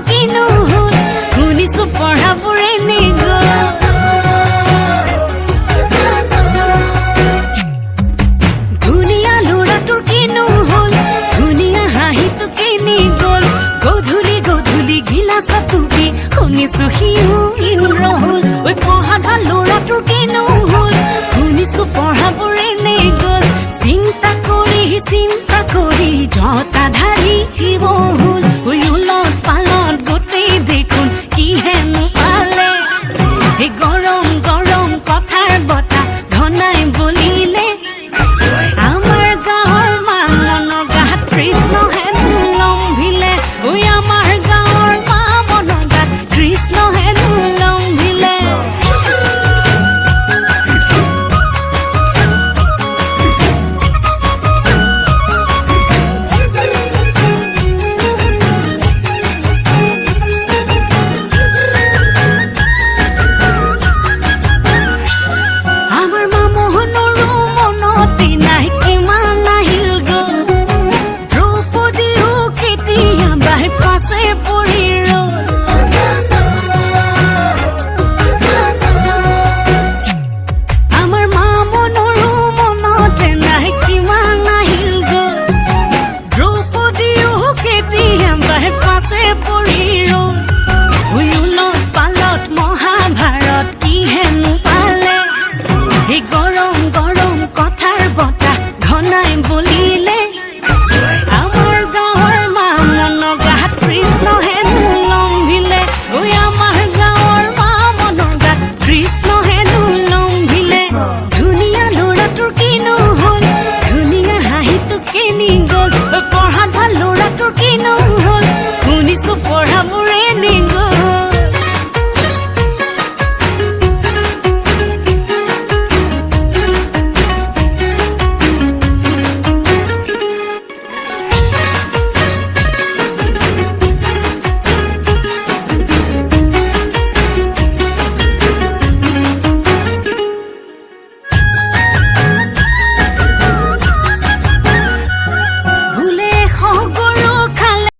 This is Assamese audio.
কিনো হ'ল শুনিছো পঢ়াবোৰে নিগল ধুনীয়া ল'ৰাটোৰ কিনো হ'ল ধুনীয়া হাঁহিটো কিনি গ'ল গধূলি গধূলি গিলাচত ডুবি শুনিছো সিও ইন্দ্ৰ হ'ল ঐ পঢ়া ভাল ল'ৰাটোৰ কিনো হ'ল শুনিছো পঢ়াবোৰে নিগল চিন্তা কৰি জতা ধাৰি শিৱ হ'ল ঐ